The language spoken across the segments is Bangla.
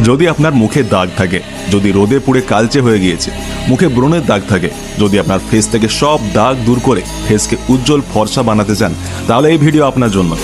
যদি আপনার মুখে দাগ থাকে, যদি রোদে পুড়ে কালচে হয়ে গিয়েছে, মুখে ব্রণের দাগ থাকে, যদি আপনার ফেস থেকে সব দাগ দূর করে ফেসকে উজ্জ্বল ফর্সা বানাতে চান, তাহলে এই ভিডিও আপনার জন্য।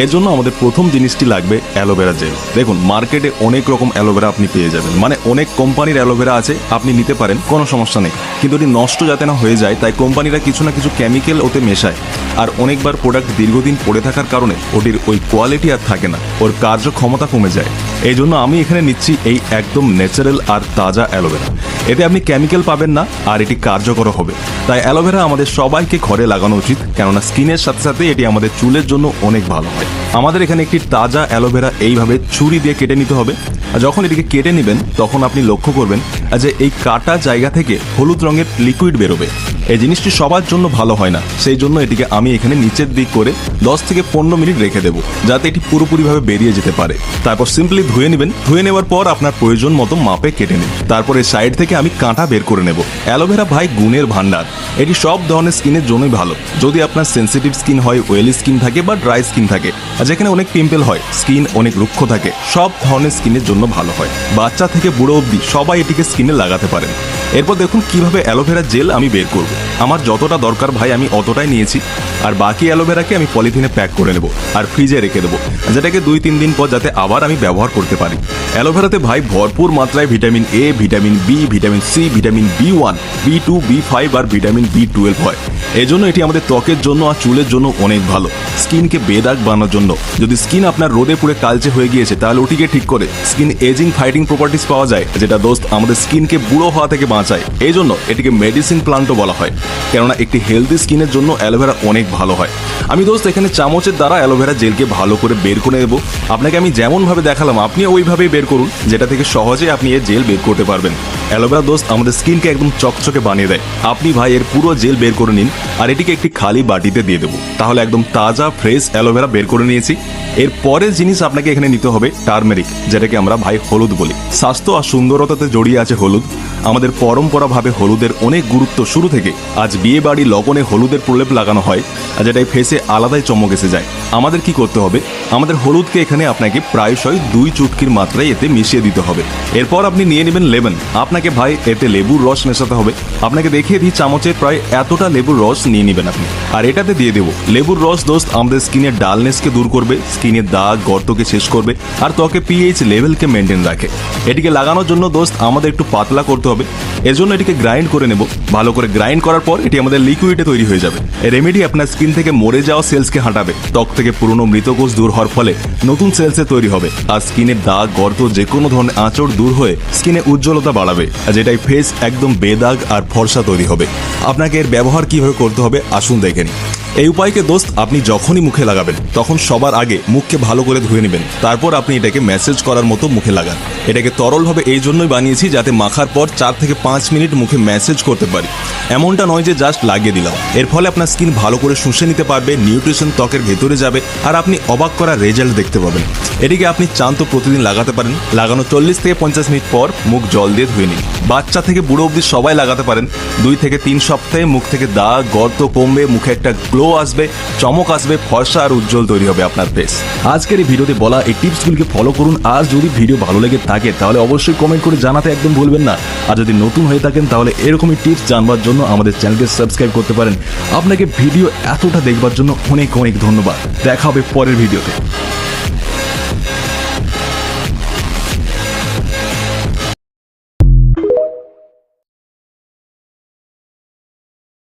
এর জন্য আমাদের প্রথম জিনিসটি লাগবে অ্যালোভেরা জেল। দেখুন, মার্কেটে অনেক রকম অ্যালোভেরা আপনি পেয়ে যাবেন, মানে অনেক কোম্পানির অ্যালোভেরা আছে, আপনি নিতে পারেন, কোনো সমস্যা নেই। কিন্তু ওটি নষ্ট যাতে না হয়ে যায় তাই কোম্পানিরা কিছু না কিছু কেমিক্যাল ওতে মেশায়, আর অনেকবার প্রোডাক্ট দীর্ঘদিন পড়ে থাকার কারণে ওটির ওই কোয়ালিটি আর থাকে না, ওর কার্যক্ষমতা কমে যায়। এই জন্য আমি এখানে নিচ্ছি এই একদম ন্যাচারাল আর তাজা অ্যালোভেরা। এতে আপনি কেমিক্যাল পাবেন না, আর এটি কার্যকর হবে। তাই অ্যালোভেরা আমাদের সবাইকে ঘরে লাগানো উচিত, কেননা স্কিনের সাথে সাথে এটি আমাদের চুলের জন্য অনেক ভালো হয়। আমাদের এখানে একটি তাজা অ্যালোভেরা এইভাবে ছুরি দিয়ে কেটে নিতে হবে। আর যখন এটিকে কেটে নেবেন তখন আপনি লক্ষ্য করবেন যে এই কাটা জায়গা থেকে হলুদ রঙের লিকুইড বেরোবে। এই জিনিসটি সবার জন্য ভালো হয় না, সেই জন্য এটিকে আমি এখানে নিচের দিক করে 10 থেকে 15 মিনিট রেখে দেবো, যাতে এটি পুরোপুরিভাবে বেরিয়ে যেতে পারে। তারপর সিম্পলি ধুয়ে নেবেন। ধুয়ে নেওয়ার পর আপনার প্রয়োজন মতো মাপে কেটে নিন। তারপর এই সাইড থেকে আমি কাঁটা বের করে নেব। অ্যালোভেরা ভাই গুণের ভান্ডার, এটি সব ধরনের স্কিনের জন্যই ভালো। যদি আপনার সেন্সিটিভ স্কিন হয়, ওয়েলি স্কিন থাকে বা ড্রাই স্কিন থাকে, আর যেখানে অনেক পিম্পল হয়, স্কিন অনেক রুক্ষ থাকে, সব ধরনের স্কিনের জন্য ভালো হয়। বাচ্চা থেকে বুড়ো অবধি সবাই এটিকে স্কিনে লাগাতে পারেন। এরপর দেখুন কিভাবে অ্যালোভেরা জেল আমি বের করব। আমার যতটা দরকার ভাই আমি অতটাই নিয়েছি, আর বাকি অ্যালোভেরাকে আমি পলিথিনে প্যাক করে নেব আর ফ্রিজে রেখে দেবো, যেটাকে 2-3 দিন পর যাতে আবার আমি ব্যবহার করতে পারি। অ্যালোভেরাতে ভাই ভরপুর মাত্রায় vitamin A, vitamin B, vitamin C, vitamin B1, B2, B5 আর ভিটামিন B12 হয়। এই জন্য এটি আমাদের ত্বকের জন্য আর চুলের জন্য অনেক ভালো। স্কিনকে বেদাগ বানানোর জন্য, যদি স্কিন আপনার রোদে পুড়ে কালচে হয়ে গিয়েছে তাহলে ওটিকে ঠিক করে স্কিন এজিং ফাইটিং প্রপার্টিস পাওয়া যায়, যেটা দোস্ত আমাদের স্কিনকে বুড়ো হওয়া থেকে বাঁচায়। এই জন্য এটিকে মেডিসিন প্লান্টও বলা হয়, কেননা একটি হেলদি স্কিনের জন্য অ্যালোভেরা অনেক ভালো হয়। আমি দোস্ত এখানে চামচের দ্বারা অ্যালোভেরা জেলকে ভালো করে বের করে নেব। আপনাকে আমি যেমনভাবে দেখালাম আপনি ওইভাবেই বের করুন, যেটা থেকে সহজে আপনি এর জেল বের করতে পারবেন। অ্যালোভেরা দোস্ত আমাদের স্কিনকে একদম চকচকে বানিয়ে দেয়। আপনি ভাই এর পুরো জেল বের করে নিন, আর এটিকে একটি খালি বাটিতে দিয়ে দেবো। তাহলে একদম তাজা ফ্রেশ অ্যালোভেরা বের করে নিয়েছি। এর পরের জিনিস আপনাকে এখানে নিতে হবে টার্মেরিক, যেটাকে আমরা ভাই হলুদ বলি। স্বাস্থ্য আর সুন্দরতাতে জড়িয়ে আছে হলুদ। আমাদের পরম্পরাভাবে হলুদের অনেক গুরুত্ব শুরু থেকে আজ বিয়ে বাড়ি লগনে হলুদের প্রলেপ লাগানো হয়, যেটাই ফেসে আলাদাই চমক এসে যায়। আমাদের কি করতে হবে, আমাদের হলুদকে এখানে আপনাকে প্রায়শই 2 চুটকির মাত্রায় এতে মিশিয়ে দিতে হবে। এরপর আপনি নিয়ে নেবেন লেমন। আপনাকে ভাই এতে লেবুর রস মেশাতে হবে। আপনাকে দেখিয়ে দিই, চামচের প্রায় এতটা লেবুর রস নিয়ে নেবেন আপনি, আর এটাতে দিয়ে দেবো লেবুর রস। দোস্ত আমাদের স্কিনের ডালনেসকে দূর করবে, স্কিনের দাগ গর্তকে শেষ করবে, আর ত্বকে পিএইচ লেভেলকে মেনটেন রাখে। এটিকে লাগানোর জন্য দোস্ত আমাদের একটু পাতলা করতে হবে। এর জন্য এটিকে গ্রাইন্ড করে নেব। ভালো করে গ্রাইন্ড করার পর এটি আমাদের লিকুইডে তৈরি হয়ে যাবে। এই রেমেডি আপনার স্কিন থেকে মরে যাওয়া সেলসকে হাঁটাবে, ত্বক থেকে পুরনো মৃতকোষ দূর হওয়ার ফলে নতুন সেলসে তৈরি হবে, আর স্কিনের দাগ গর্ত যে কোনো ধরনের আঁচড় দূর হয়ে স্কিনে উজ্জ্বলতা বাড়াবে, যেটাই ফেস একদম বেদাগ আর ফর্সা তৈরি হবে। আপনাকে এর ব্যবহার কিভাবে করতে হবে আসুন দেখে নিন। এই উপায়কে দোস্ত আপনি যখনই মুখে লাগাবেন তখন সবার আগে মুখকে ভালো করে ধুয়ে নেবেন। তারপর আপনি এটাকে ম্যাসেজ করার মতো মুখে লাগান। এটাকে তরলভাবে এই জন্যই বানিয়েছি যাতে মাখার পর 4 থেকে 5 মিনিট মুখে ম্যাসেজ করতে পারি। এমনটা নয় যে জাস্ট লাগিয়ে দিলাম। এর ফলে আপনার স্কিন ভালো করে শুষে নিতে পারবে, নিউট্রিশন ত্বকের ভেতরে যাবে, আর আপনি অবাক করা রেজাল্ট দেখতে পাবেন। এটিকে আপনি চান তো প্রতিদিন লাগাতে পারেন। লাগানো 40 থেকে 50 মিনিট পর মুখ জল দিয়ে ধুয়ে নিন। বাচ্চা থেকে বুড়ো অবধি সবাই লাগাতে পারেন। 2 থেকে 3 সপ্তাহে মুখ থেকে দাগ গর্ত কমবে, মুখে একটা গ্লো আসবে, চমক আসবে, ফর্সা আর উজ্জ্বল তৈরি হবে আপনার ফেস। আজকের এই ভিডিওতে বলা এই টিপসগুলিকে ফলো করুন। আর যদি ভিডিও ভালো লেগে থাকে তাহলে অবশ্যই কমেন্ট করে জানাতে একদম ভুলবেন না। আর যদি নতুন হয়ে থাকেন তাহলে এরকমই টিপস জানবার জন্য আমাদের চ্যানেলকে সাবস্ক্রাইব করতে পারেন। আপনাকে ভিডিও এতটা দেখবার জন্য অনেক অনেক ধন্যবাদ। দেখা হবে পরের ভিডিওতে।